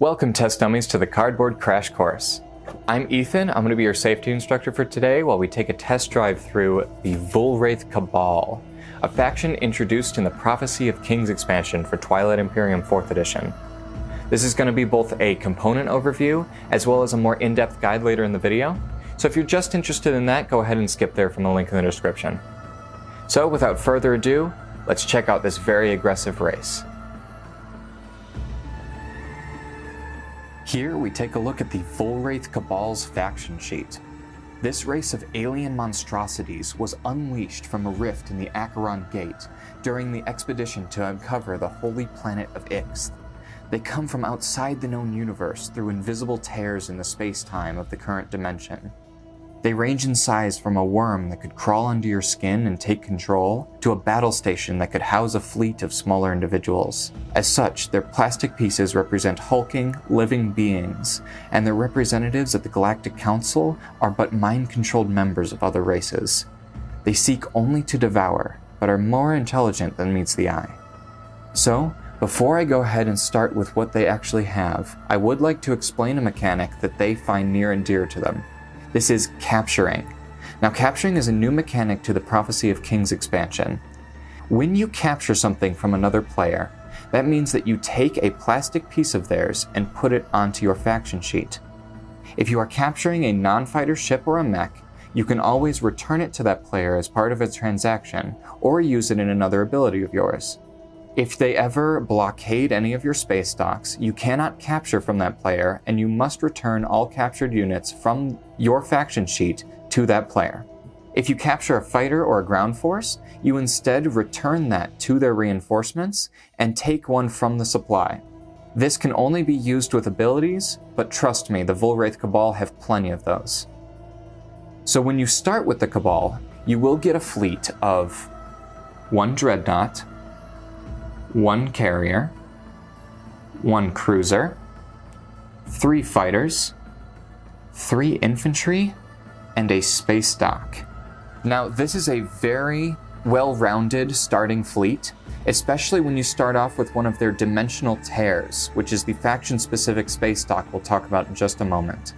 Welcome, test dummies, to the Cardboard Crash Course. I'm Ethan. I'm going to be your safety instructor for today while we take a test drive through the Vuil'Raith Cabal, a faction introduced in the Prophecy of Kings expansion for Twilight Imperium 4th edition. This is going to be both a component overview as well as a more in-depth guide later in the video, so if you're just interested in that, go ahead and skip there from the link in the description. So without further ado, let's check out this very aggressive race. Here we take a look at the Vuil'Raith Cabal's faction sheet. This race of alien monstrosities was unleashed from a rift in the Acheron Gate during the expedition to uncover the holy planet of Ixth. They come from outside the known universe through invisible tears in the space-time of the current dimension. They range in size from a worm that could crawl under your skin and take control, to a battle station that could house a fleet of smaller individuals. As such, their plastic pieces represent hulking, living beings, and their representatives at the Galactic Council are but mind-controlled members of other races. They seek only to devour, but are more intelligent than meets the eye. So, before I go ahead and start with what they actually have, I would like to explain a mechanic that they find near and dear to them. This is capturing. Now, capturing is a new mechanic to the Prophecy of Kings expansion. When you capture something from another player, that means that you take a plastic piece of theirs and put it onto your faction sheet. If you are capturing a non-fighter ship or a mech, you can always return it to that player as part of a transaction, or use it in another ability of yours. If they ever blockade any of your space docks, you cannot capture from that player, and you must return all captured units from your faction sheet to that player. If you capture a fighter or a ground force, you instead return that to their reinforcements and take one from the supply. This can only be used with abilities, but trust me, the Vuil'Raith Cabal have plenty of those. So when you start with the Cabal, you will get a fleet of 1 dreadnought, 1 carrier, 1 cruiser, 3 fighters, 3 infantry, and a space dock. Now, this is a very well-rounded starting fleet, especially when you start off with one of their dimensional tears, which is the faction-specific space dock we'll talk about in just a moment.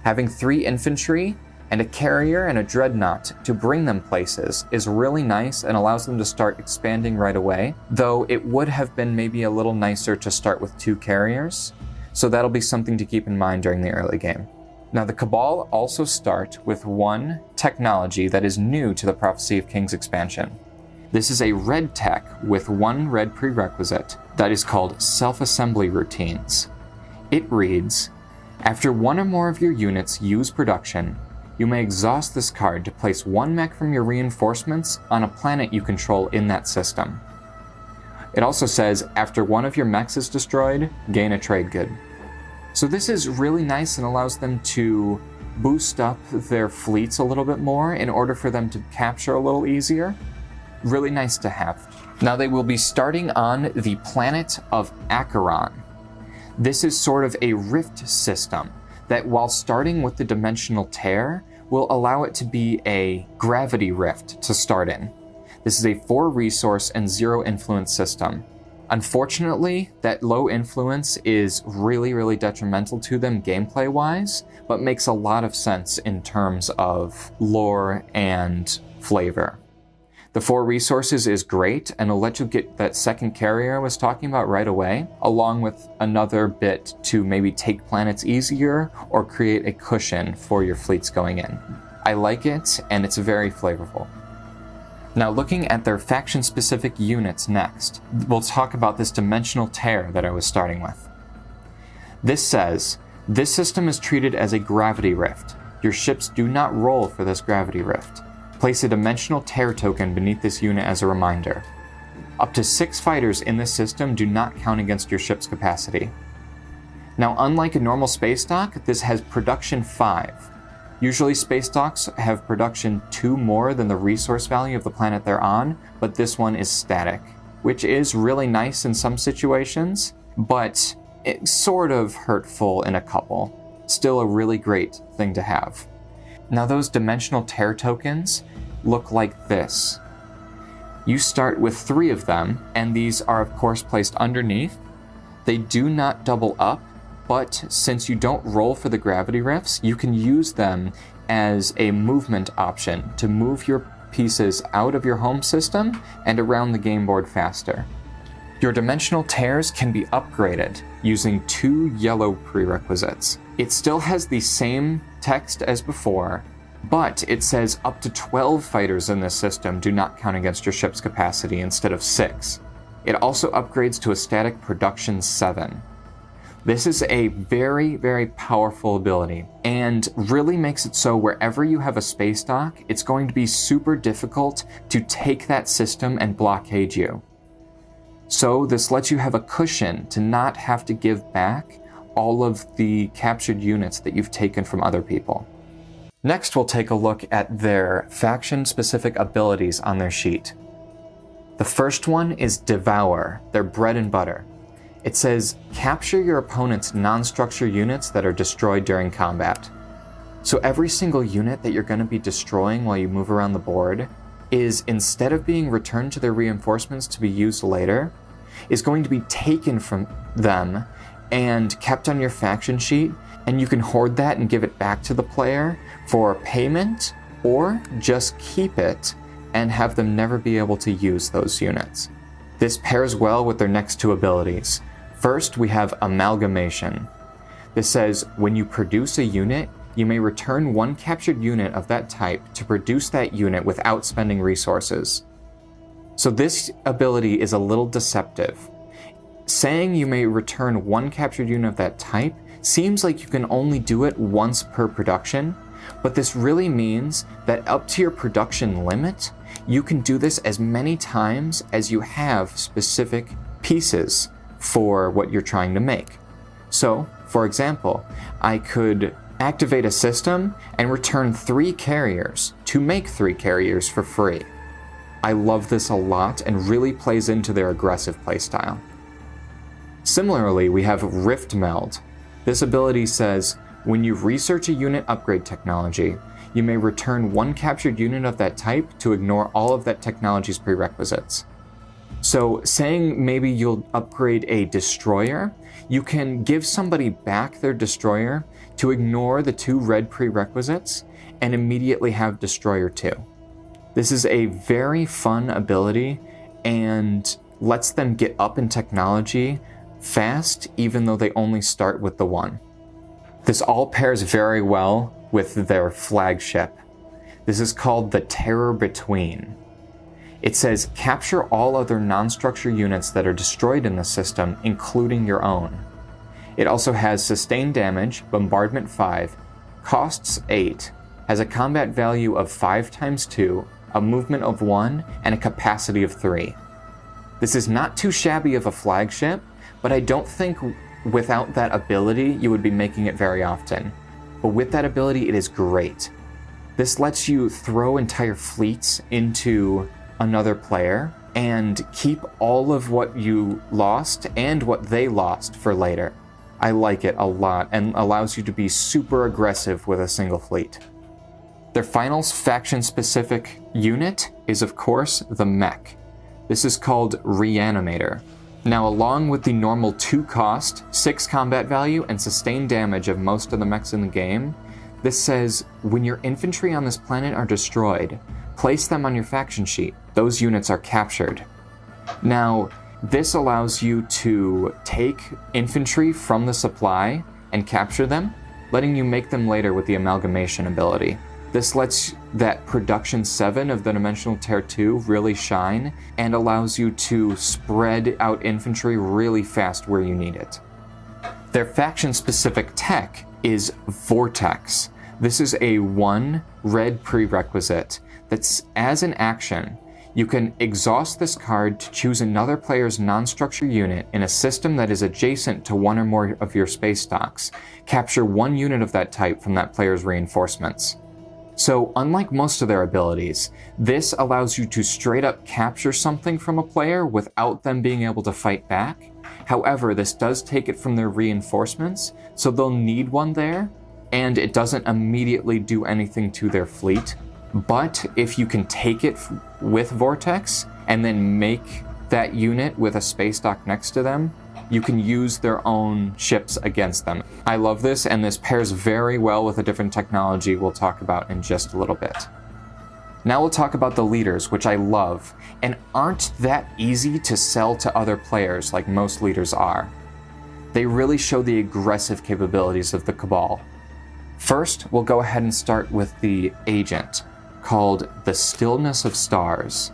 Having 3 infantry and a carrier and a dreadnought to bring them places is really nice and allows them to start expanding right away, though it would have been maybe a little nicer to start with 2 carriers, so that'll be something to keep in mind during the early game. Now, the Cabal also start with 1 technology that is new to the Prophecy of Kings expansion. This is a red tech with 1 red prerequisite that is called self-assembly routines. It reads, after 1 or more of your units use production, you may exhaust this card to place 1 mech from your reinforcements on a planet you control in that system. It also says, after 1 of your mechs is destroyed, gain a trade good. So this is really nice and allows them to boost up their fleets a little bit more in order for them to capture a little easier. Really nice to have. Now they will be starting on the planet of Acheron. This is sort of a rift system that, while starting with the dimensional tear, will allow it to be a gravity rift to start in. This is a 4 resource and 0 influence system. Unfortunately, that low influence is really detrimental to them gameplay-wise, but makes a lot of sense in terms of lore and flavor. The 4 resources is great, and it'll let you get that second carrier I was talking about right away, along with another bit to maybe take planets easier or create a cushion for your fleets going in. I like it, and it's very flavorful. Now, looking at their faction-specific units next, we'll talk about this dimensional tear that I was starting with. This says, this system is treated as a gravity rift. Your ships do not roll for this gravity rift. Place a dimensional tear token beneath this unit as a reminder. Up to 6 fighters in this system do not count against your ship's capacity. Now, unlike a normal space dock, this has production 5. Usually space docks have production 2 more than the resource value of the planet they're on, but this one is static, which is really nice in some situations, but it's sort of hurtful in a couple. Still a really great thing to have. Now, those dimensional tear tokens look like this. You start with 3 of them, and these are of course placed underneath. They do not double up, but since you don't roll for the gravity rifts, you can use them as a movement option to move your pieces out of your home system and around the game board faster. Your dimensional tears can be upgraded using 2 yellow prerequisites. It still has the same text as before, but it says up to 12 fighters in this system do not count against your ship's capacity instead of 6. It also upgrades to a static production 7. This is a very, very powerful ability and really makes it so wherever you have a space dock, it's going to be super difficult to take that system and blockade you. So this lets you have a cushion to not have to give back all of the captured units that you've taken from other people. Next, we'll take a look at their faction-specific abilities on their sheet. The first one is Devour, their bread and butter. It says, capture your opponent's non-structure units that are destroyed during combat. So every single unit that you're going to be destroying while you move around the board is, instead of being returned to their reinforcements to be used later, is going to be taken from them and kept on your faction sheet, and you can hoard that and give it back to the player for payment, or just keep it and have them never be able to use those units. This pairs well with their next 2 abilities. First, we have Amalgamation. This says, when you produce a unit, you may return 1 captured unit of that type to produce that unit without spending resources. So this ability is a little deceptive. Saying you may return 1 captured unit of that type seems like you can only do it once per production, but this really means that up to your production limit, you can do this as many times as you have specific pieces for what you're trying to make. So, for example, I could activate a system and return 3 carriers to make 3 carriers for free. I love this a lot and really plays into their aggressive playstyle. Similarly, we have Rift Meld. This ability says, when you research a unit upgrade technology, you may return 1 captured unit of that type to ignore all of that technology's prerequisites. So saying maybe you'll upgrade a destroyer, you can give somebody back their destroyer to ignore the 2 red prerequisites and immediately have destroyer 2. This is a very fun ability and lets them get up in technology fast, even though they only start with the 1. This all pairs very well with their flagship. This is called the Terror Between. It says, capture all other non-structure units that are destroyed in the system, including your own. It also has sustained damage, bombardment 5, costs 8, has a combat value of 5 times 2, a movement of 1, and a capacity of 3. This is not too shabby of a flagship, but I don't think without that ability you would be making it very often. But with that ability, it is great. This lets you throw entire fleets into another player and keep all of what you lost and what they lost for later. I like it a lot and allows you to be super aggressive with a single fleet. Their final faction-specific unit is, of course, the mech. This is called Reanimator. Now, along with the normal 2 cost, 6 combat value, and sustained damage of most of the mechs in the game, this says, when your infantry on this planet are destroyed, place them on your faction sheet. Those units are captured. Now, this allows you to take infantry from the supply and capture them, letting you make them later with the Amalgamation ability. This lets that production 7 of the Dimensional Tear 2 really shine and allows you to spread out infantry really fast where you need it. Their faction-specific tech is Vortex. This is a 1 red prerequisite that's, as an action, you can exhaust this card to choose another player's non-structure unit in a system that is adjacent to 1 or more of your space stocks. Capture 1 unit of that type from that player's reinforcements. So, unlike most of their abilities, this allows you to straight up capture something from a player without them being able to fight back. However, this does take it from their reinforcements, so they'll need one there, and it doesn't immediately do anything to their fleet. But if you can take it with Vortex and then make that unit with a space dock next to them, you can use their own ships against them. I love this, and this pairs very well with a different technology we'll talk about in just a little bit. Now we'll talk about the leaders, which I love, and aren't that easy to sell to other players like most leaders are. They really show the aggressive capabilities of the Cabal. First, we'll go ahead and start with the agent, called the Stillness of Stars.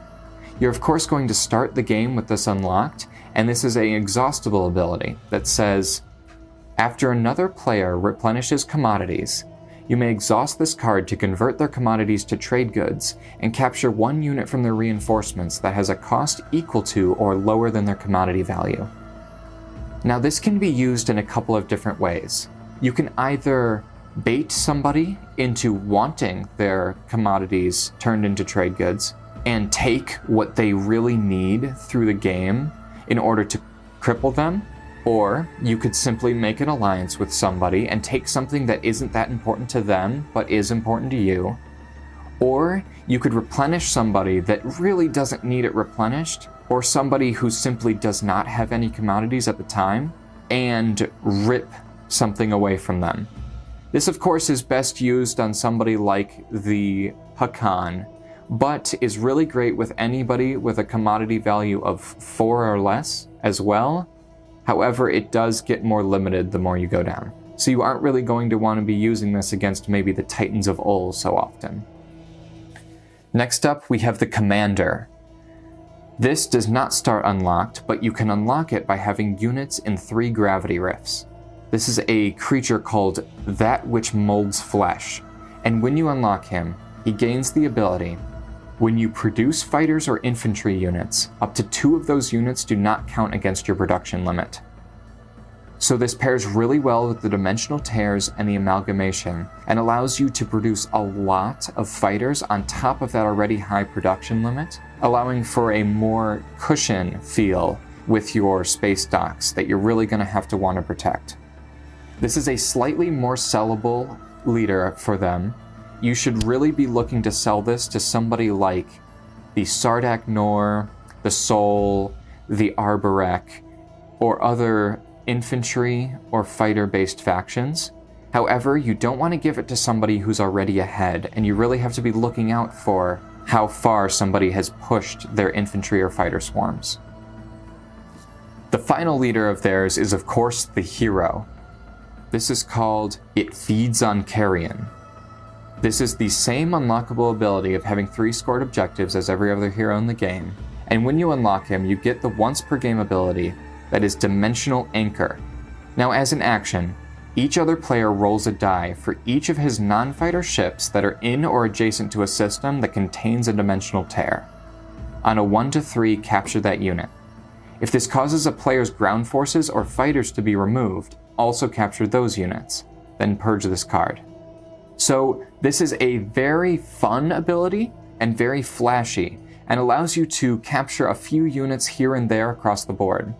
You're of course going to start the game with this unlocked, and this is an exhaustible ability that says, after another player replenishes commodities, you may exhaust this card to convert their commodities to trade goods and capture 1 unit from their reinforcements that has a cost equal to or lower than their commodity value. Now this can be used in a couple of different ways. You can either bait somebody into wanting their commodities turned into trade goods and take what they really need through the game in order to cripple them, or you could simply make an alliance with somebody and take something that isn't that important to them but is important to you, or you could replenish somebody that really doesn't need it replenished, or somebody who simply does not have any commodities at the time, and rip something away from them. This of course is best used on somebody like the Hakan, but is really great with anybody with a commodity value of 4 or less as well. However, it does get more limited the more you go down. So you aren't really going to want to be using this against maybe the Titans of Ul so often. Next up, we have the Commander. This does not start unlocked, but you can unlock it by having units in 3 gravity rifts. This is a creature called That Which Molds Flesh, and when you unlock him, he gains the ability, when you produce fighters or infantry units, up to 2 of those units do not count against your production limit. So this pairs really well with the Dimensional Tears and the Amalgamation, and allows you to produce a lot of fighters on top of that already high production limit, allowing for a more cushion feel with your space docks that you're really going to have to want to protect. This is a slightly more sellable leader for them. You should really be looking to sell this to somebody like the Sardak Nor, the Soul, the Arborek, or other infantry or fighter-based factions. However, you don't want to give it to somebody who's already ahead, and you really have to be looking out for how far somebody has pushed their infantry or fighter swarms. The final leader of theirs is of course the Hero. This is called It Feeds on Carrion. This is the same unlockable ability of having 3 scored objectives as every other hero in the game, and when you unlock him, you get the once per game ability that is Dimensional Anchor. Now as an action, each other player rolls a die for each of his non-fighter ships that are in or adjacent to a system that contains a dimensional tear. On a 1 to 3, capture that unit. If this causes a player's ground forces or fighters to be removed, also capture those units, then purge this card. So this is a very fun ability and very flashy, and allows you to capture a few units here and there across the board.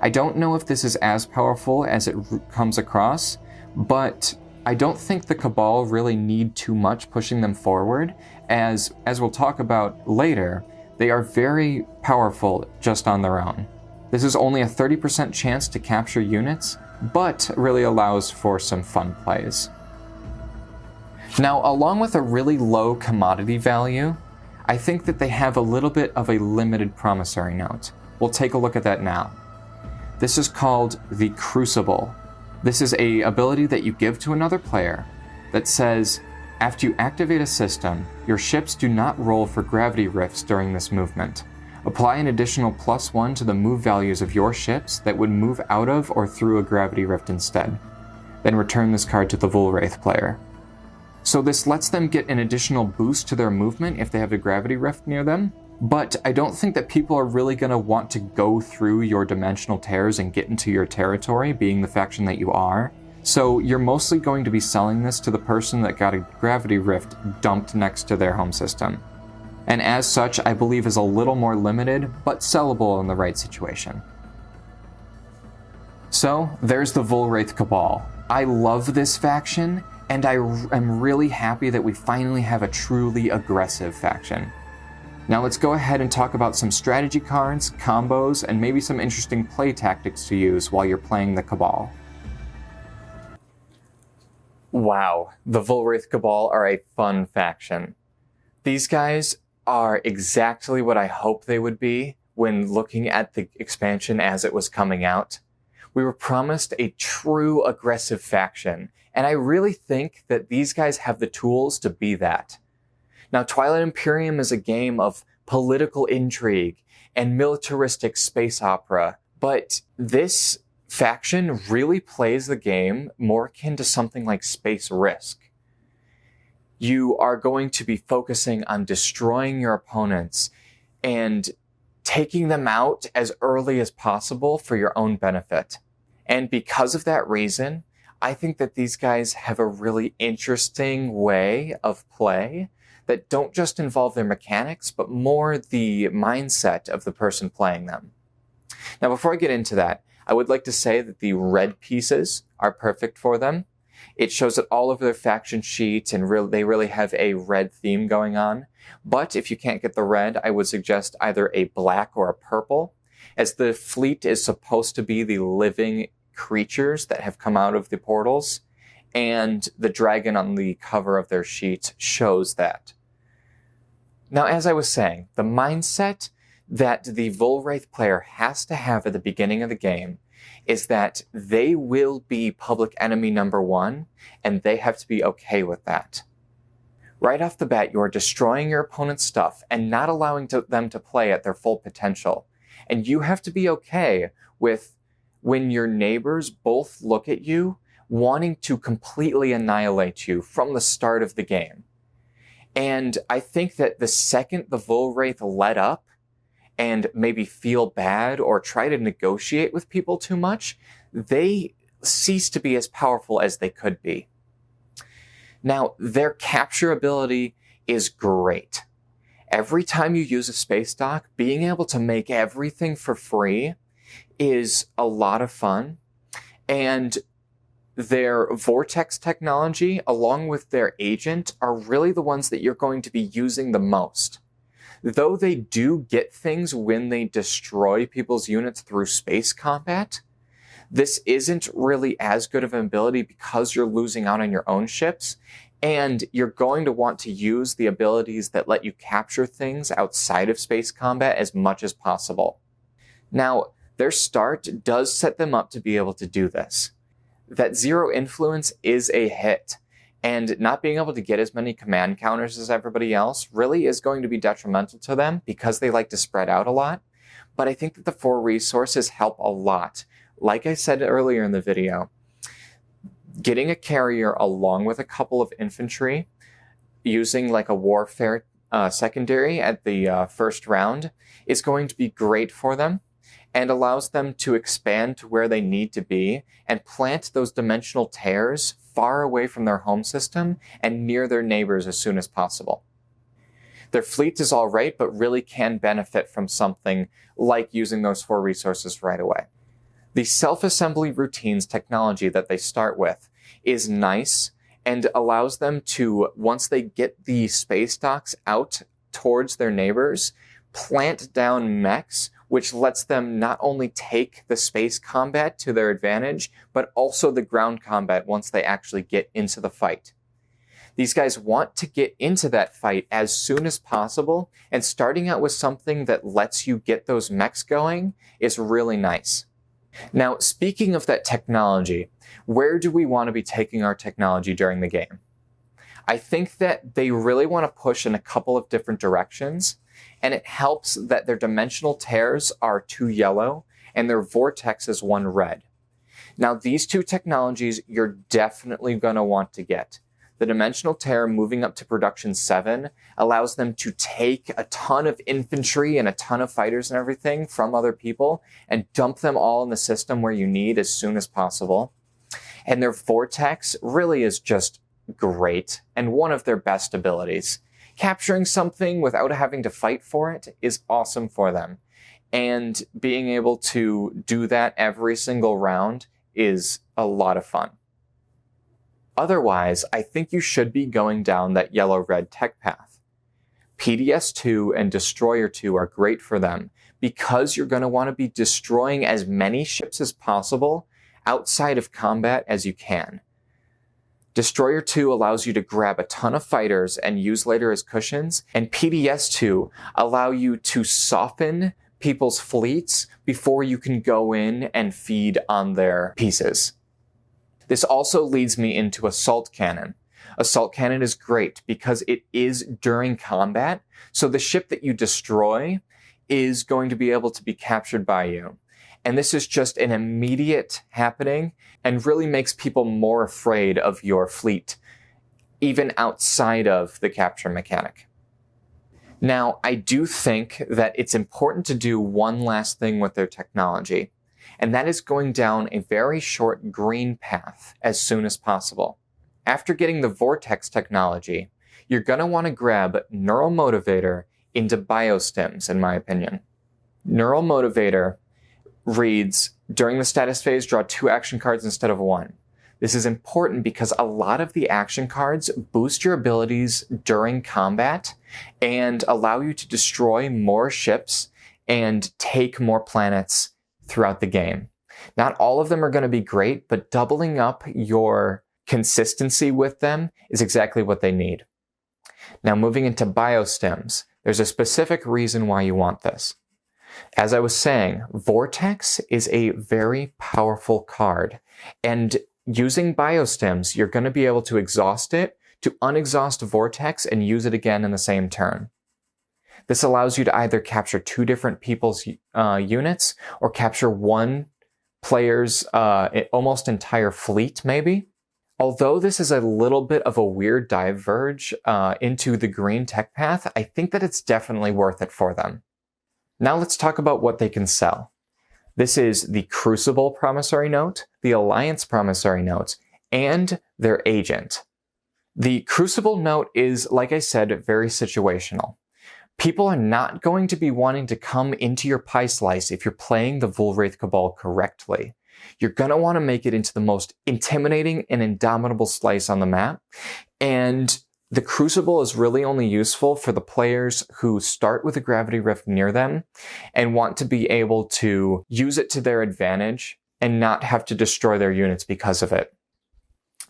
I don't know if this is as powerful as it comes across, but I don't think the Cabal really need too much pushing them forward, as we'll talk about later, they are very powerful just on their own. This is only a 30% chance to capture units, but really allows for some fun plays. Now, along with a really low commodity value, I think that they have a little bit of a limited promissory note. We'll take a look at that now. This is called the Crucible. This is an ability that you give to another player that says, after you activate a system, your ships do not roll for gravity rifts during this movement. Apply an additional +1 to the move values of your ships that would move out of or through a gravity rift instead. Then return this card to the Vuil'Raith player. So this lets them get an additional boost to their movement if they have a gravity rift near them, but I don't think that people are really going to want to go through your dimensional tears and get into your territory, being the faction that you are. So you're mostly going to be selling this to the person that got a gravity rift dumped next to their home system. And as such, I believe is a little more limited, but sellable in the right situation. So there's the Vuil'Raith Cabal. I love this faction, and I am really happy that we finally have a truly aggressive faction. Now let's go ahead and talk about some strategy cards, combos, and maybe some interesting play tactics to use while you're playing the Cabal. Wow, the Vuil'Raith Cabal are a fun faction. These guys are exactly what I hoped they would be when looking at the expansion as it was coming out. We were promised a true aggressive faction, and I really think that these guys have the tools to be that. Now, Twilight Imperium is a game of political intrigue and militaristic space opera, but this faction really plays the game more akin to something like Space Risk. You are going to be focusing on destroying your opponents and taking them out as early as possible for your own benefit. And because of that reason, I think that these guys have a really interesting way of play that don't just involve their mechanics, but more the mindset of the person playing them. Now, before I get into that, I would like to say that the red pieces are perfect for them. It shows it all over their faction sheet, and they really have a red theme going on. But if you can't get the red, I would suggest either a black or a purple, as the fleet is supposed to be the living creatures that have come out of the portals, and the dragon on the cover of their sheet shows that. Now, as I was saying, the mindset that the Vuil'Raith player has to have at the beginning of the game is that they will be public enemy number one, and they have to be okay with that. Right off the bat, you are destroying your opponent's stuff and not allowing them to play at their full potential. And you have to be okay with when your neighbors both look at you wanting to completely annihilate you from the start of the game. And I think that the second the Vuil'Raith let up and maybe feel bad or try to negotiate with people too much, they cease to be as powerful as they could be. Now, their capture ability is great. Every time you use a space dock, being able to make everything for free is a lot of fun. And their vortex technology, along with their agent, are really the ones that you're going to be using the most. Though they do get things when they destroy people's units through space combat, this isn't really as good of an ability because you're losing out on your own ships, and you're going to want to use the abilities that let you capture things outside of space combat as much as possible. Now, their start does set them up to be able to do this. That zero influence is a hit, and not being able to get as many command counters as everybody else really is going to be detrimental to them because they like to spread out a lot. But I think that the 4 resources help a lot. Like I said earlier in the video, getting a carrier along with a couple of infantry, using like a warfare secondary at the first round, is going to be great for them and allows them to expand to where they need to be and plant those dimensional tears far away from their home system and near their neighbors as soon as possible. Their fleet is all right, but really can benefit from something like using those 4 resources right away. The self-assembly routines technology that they start with is nice and allows them to, once they get the space docks out towards their neighbors, plant down mechs, which lets them not only take the space combat to their advantage, but also the ground combat once they actually get into the fight. These guys want to get into that fight as soon as possible, and starting out with something that lets you get those mechs going is really nice. Now, speaking of that technology, where do we want to be taking our technology during the game? I think that they really want to push in a couple of different directions, and it helps that their dimensional tears are 2 yellow and their vortex is 1 red. Now, these 2 technologies you're definitely going to want to get. The dimensional tear moving up to production 7 allows them to take a ton of infantry and a ton of fighters and everything from other people and dump them all in the system where you need as soon as possible. And their vortex really is just great and one of their best abilities. Capturing something without having to fight for it is awesome for them. And being able to do that every single round is a lot of fun. Otherwise, I think you should be going down that yellow-red tech path. PDS-2 and Destroyer-2 are great for them because you're going to want to be destroying as many ships as possible outside of combat as you can. Destroyer-2 allows you to grab a ton of fighters and use later as cushions, and PDS-2 allow you to soften people's fleets before you can go in and feed on their pieces. This also leads me into Assault Cannon. Assault Cannon is great because it is during combat, so the ship that you destroy is going to be able to be captured by you. And this is just an immediate happening and really makes people more afraid of your fleet, even outside of the capture mechanic. Now, I do think that it's important to do one last thing with their technology, and that is going down a very short green path as soon as possible. After getting the Vortex technology, you're going to want to grab Neural Motivator into Biostims, in my opinion. Neural Motivator reads, during the status phase, draw 2 action cards instead of 1. This is important because a lot of the action cards boost your abilities during combat and allow you to destroy more ships and take more planets throughout the game. Not all of them are going to be great, but doubling up your consistency with them is exactly what they need. Now, moving into Biostims, there's a specific reason why you want this. As I was saying, Vortex is a very powerful card, and using Biostims, you're going to be able to exhaust it, to unexhaust Vortex, and use it again in the same turn. This allows you to either capture 2 different people's units, or capture one player's almost entire fleet, maybe. Although this is a little bit of a weird diverge into the green tech path, I think that it's definitely worth it for them. Now let's talk about what they can sell. This is the Crucible Promissory Note, the Alliance Promissory Note, and their agent. The Crucible Note is, like I said, very situational. People are not going to be wanting to come into your pie slice if you're playing the Vuil'Raith Cabal correctly. You're going to want to make it into the most intimidating and indomitable slice on the map, and the Crucible is really only useful for the players who start with a Gravity Rift near them and want to be able to use it to their advantage and not have to destroy their units because of it.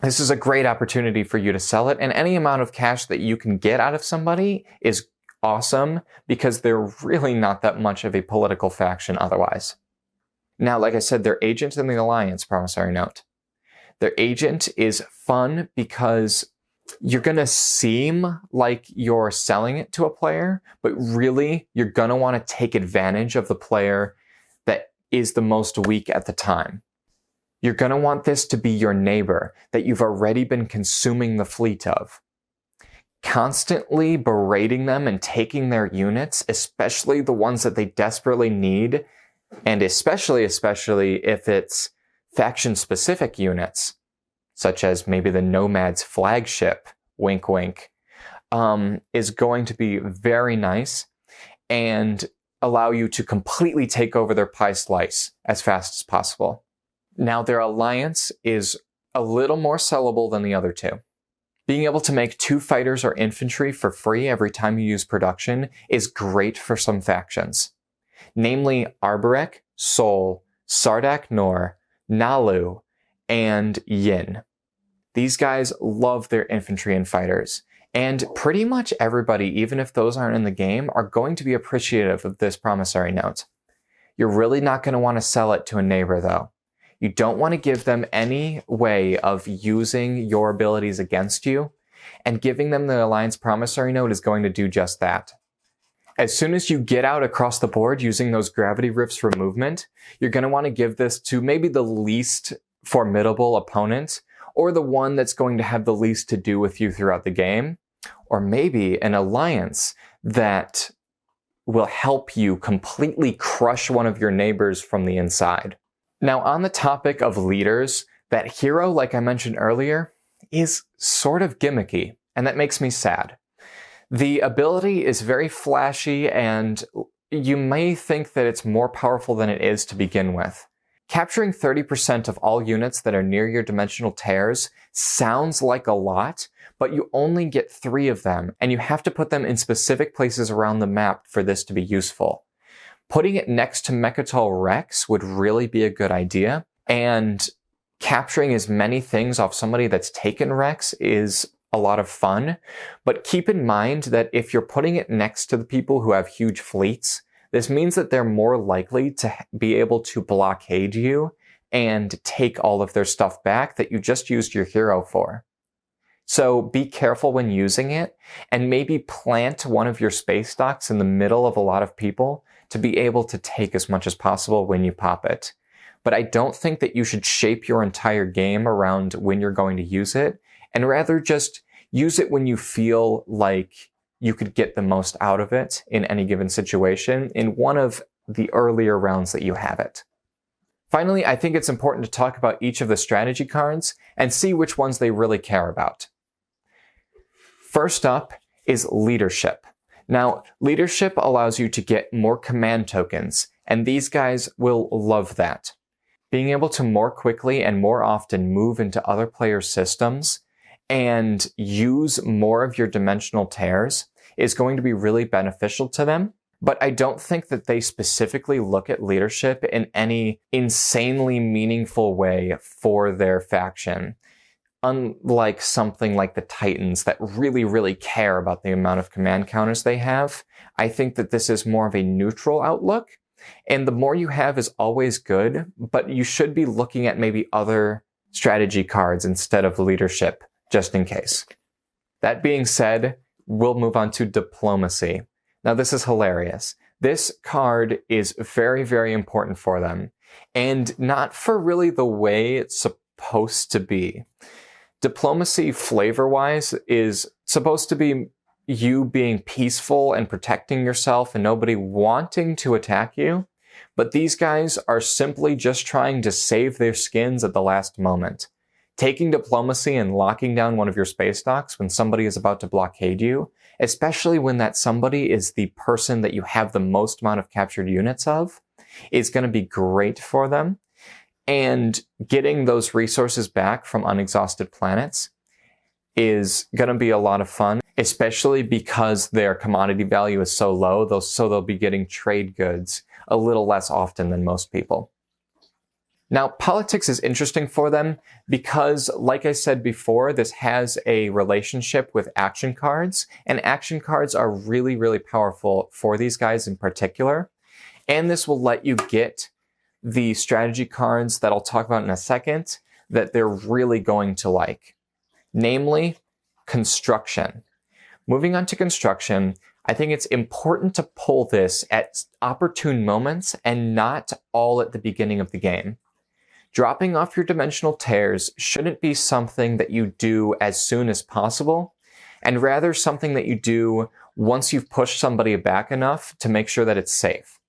This is a great opportunity for you to sell it, and any amount of cash that you can get out of somebody is awesome because they're really not that much of a political faction otherwise. Now, like I said, their agent in the Alliance Promissory Note. Their agent is fun because you're going to seem like you're selling it to a player, but really you're going to want to take advantage of the player that is the most weak at the time. You're going to want this to be your neighbor that you've already been consuming the fleet of. Constantly berating them and taking their units, especially the ones that they desperately need, and especially if it's faction-specific units, such as maybe the Nomad's flagship, wink wink, is going to be very nice and allow you to completely take over their pie slice as fast as possible. Now, their alliance is a little more sellable than the other 2. Being able to make 2 fighters or infantry for free every time you use production is great for some factions. Namely, Arborek, Sol, Sardak Nor, Nalu, and Yin. These guys love their infantry and fighters, and pretty much everybody, even if those aren't in the game, are going to be appreciative of this promissory note. You're really not going to want to sell it to a neighbor, though. You don't want to give them any way of using your abilities against you, and giving them the Alliance Promissory Note is going to do just that. As soon as you get out across the board using those gravity rifts for movement, you're going to want to give this to maybe the least formidable opponent, or the one that's going to have the least to do with you throughout the game, or maybe an alliance that will help you completely crush one of your neighbors from the inside. Now, on the topic of leaders, that hero, like I mentioned earlier, is sort of gimmicky, and that makes me sad. The ability is very flashy, and you may think that it's more powerful than it is to begin with. Capturing 30% of all units that are near your dimensional tears sounds like a lot, but you only get 3 of them, and you have to put them in specific places around the map for this to be useful. Putting it next to Mechatol Rex would really be a good idea, and capturing as many things off somebody that's taken Rex is a lot of fun, but keep in mind that if you're putting it next to the people who have huge fleets, this means that they're more likely to be able to blockade you and take all of their stuff back that you just used your hero for. So be careful when using it, and maybe plant one of your space docks in the middle of a lot of people to be able to take as much as possible when you pop it. But I don't think that you should shape your entire game around when you're going to use it, and rather just use it when you feel like you could get the most out of it in any given situation in one of the earlier rounds that you have it. Finally, I think it's important to talk about each of the strategy cards and see which ones they really care about. First up is Leadership. Now, Leadership allows you to get more command tokens, and these guys will love that. Being able to more quickly and more often move into other players' systems and use more of your dimensional tears is going to be really beneficial to them. But I don't think that they specifically look at leadership in any insanely meaningful way for their faction. Unlike something like the Titans that really, really care about the amount of command counters they have, I think that this is more of a neutral outlook. And the more you have is always good, but you should be looking at maybe other strategy cards instead of leadership, just in case. That being said, we'll move on to Diplomacy. Now, this is hilarious. This card is very, very important for them, and not for really the way it's supposed to be. Diplomacy, flavor-wise, is supposed to be you being peaceful and protecting yourself and nobody wanting to attack you, but these guys are simply just trying to save their skins at the last moment. Taking Diplomacy and locking down one of your space docks when somebody is about to blockade you, especially when that somebody is the person that you have the most amount of captured units of, is going to be great for them. And getting those resources back from unexhausted planets is going to be a lot of fun, especially because their commodity value is so low, so they'll be getting trade goods a little less often than most people. Now, politics is interesting for them because, like I said before, this has a relationship with action cards, and action cards are really, really powerful for these guys in particular. And this will let you get the strategy cards that I'll talk about in a second that they're really going to like. Namely, Construction. Moving on to Construction, I think it's important to pull this at opportune moments and not all at the beginning of the game. Dropping off your dimensional tears shouldn't be something that you do as soon as possible, and rather something that you do once you've pushed somebody back enough to make sure that it's safe.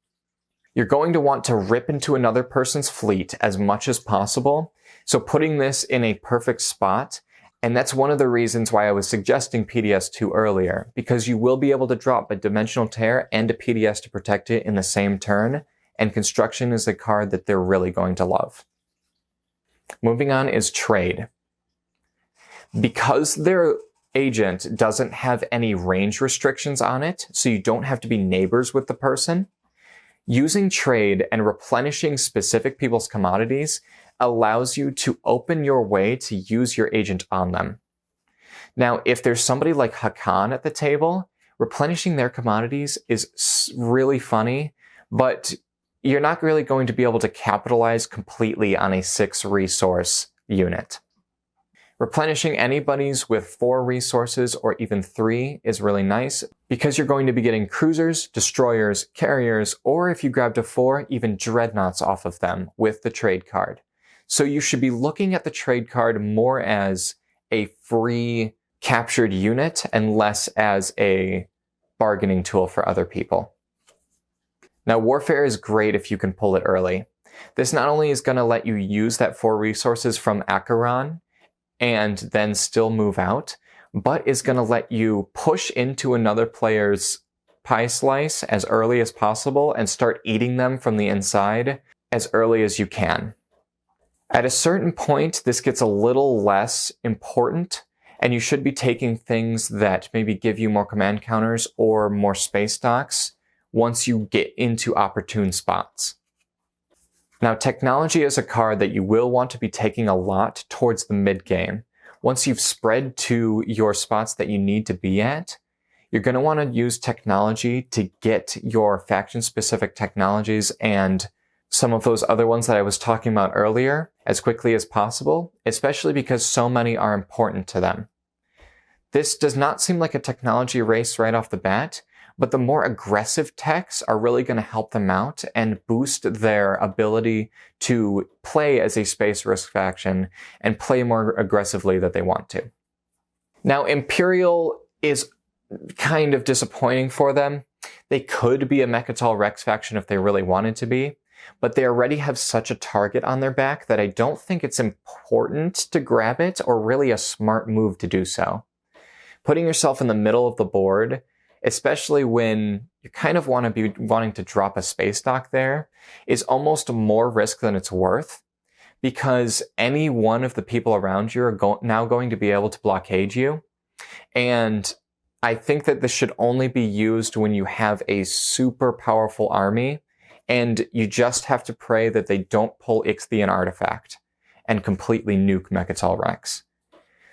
You're going to want to rip into another person's fleet as much as possible, so putting this in a perfect spot, and that's one of the reasons why I was suggesting PDS2 earlier, because you will be able to drop a dimensional tear and a PDS to protect it in the same turn, and Construction is a card that they're really going to love. Moving on is Trade. Because their agent doesn't have any range restrictions on it, so you don't have to be neighbors with the person, using Trade and replenishing specific people's commodities allows you to open your way to use your agent on them. Now, if there's somebody like Hakan at the table, replenishing their commodities is really funny, but you're not really going to be able to capitalize completely on a 6-resource unit. Replenishing anybody's with 4 resources or even 3 is really nice because you're going to be getting cruisers, destroyers, carriers, or if you grabbed a 4, even dreadnoughts off of them with the trade card. So you should be looking at the trade card more as a free captured unit and less as a bargaining tool for other people. Now, Warfare is great if you can pull it early. This not only is going to let you use that 4 resources from Acheron and then still move out, but is going to let you push into another player's pie slice as early as possible and start eating them from the inside as early as you can. At a certain point, this gets a little less important And you should be taking things that maybe give you more command counters or more space stocks once you get into opportune spots. Now, technology is a card that you will want to be taking a lot towards the mid-game. Once you've spread to your spots that you need to be at, you're going to want to use technology to get your faction-specific technologies and some of those other ones that I was talking about earlier as quickly as possible, especially because so many are important to them. This does not seem like a technology race right off the bat, but the more aggressive techs are really going to help them out and boost their ability to play as a space risk faction and play more aggressively that they want to. Now, Imperial is kind of disappointing for them. They could be a Mechatol Rex faction if they really wanted to be, but they already have such a target on their back that I don't think it's important to grab it or really a smart move to do so. Putting yourself in the middle of the board, especially when you kind of want to be wanting to drop a space dock there, is almost more risk than it's worth, because any one of the people around you are now going to be able to blockade you. And I think that this should only be used when you have a super powerful army, and you just have to pray that they don't pull Ixian Artifact and completely nuke Mechatol Rex.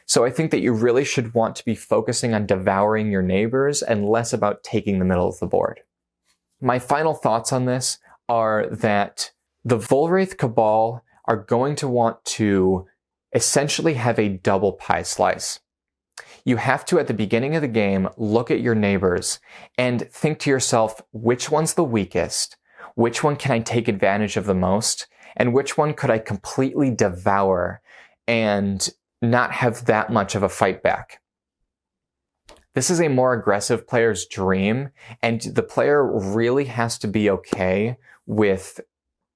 So I think that you really should want to be focusing on devouring your neighbors and less about taking the middle of the board. My final thoughts on this are that the Vuil'Raith Cabal are going to want to essentially have a double pie slice. You have to, at the beginning of the game, look at your neighbors and think to yourself, which one's the weakest? Which one can I take advantage of the most? And which one could I completely devour and not have that much of a fight back? This is a more aggressive player's dream, and the player really has to be okay with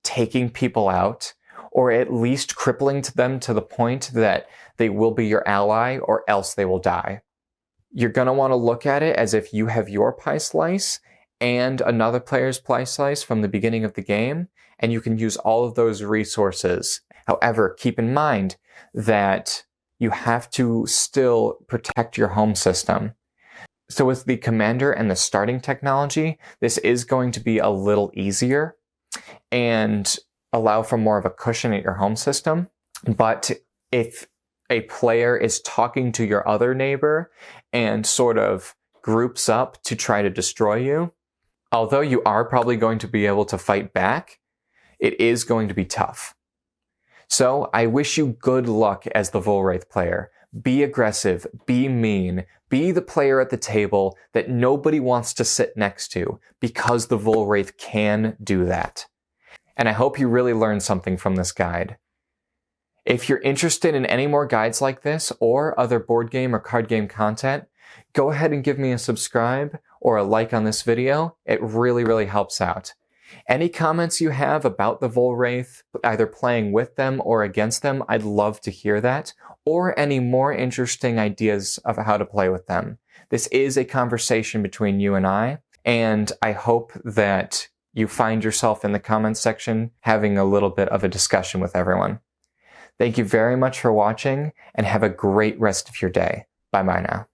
taking people out, or at least crippling them to the point that they will be your ally or else they will die. You're going to want to look at it as if you have your pie slice and another player's pie slice from the beginning of the game, and you can use all of those resources. However, keep in mind that you have to still protect your home system. So with the commander and the starting technology, this is going to be a little easier and allow for more of a cushion at your home system. But if a player is talking to your other neighbor and sort of groups up to try to destroy you, although you are probably going to be able to fight back, it is going to be tough. So I wish you good luck as the Vuil'Raith player. Be aggressive, be mean, be the player at the table that nobody wants to sit next to, because the Vuil'Raith can do that. And I hope you really learned something from this guide. If you're interested in any more guides like this or other board game or card game content, go ahead and give me a subscribe or a like on this video. It really, really helps out. Any comments you have about the Vuil'Raith, either playing with them or against them, I'd love to hear that, or any more interesting ideas of how to play with them. This is a conversation between you and I hope that you find yourself in the comments section having a little bit of a discussion with everyone. Thank you very much for watching, and have a great rest of your day. Bye-bye now.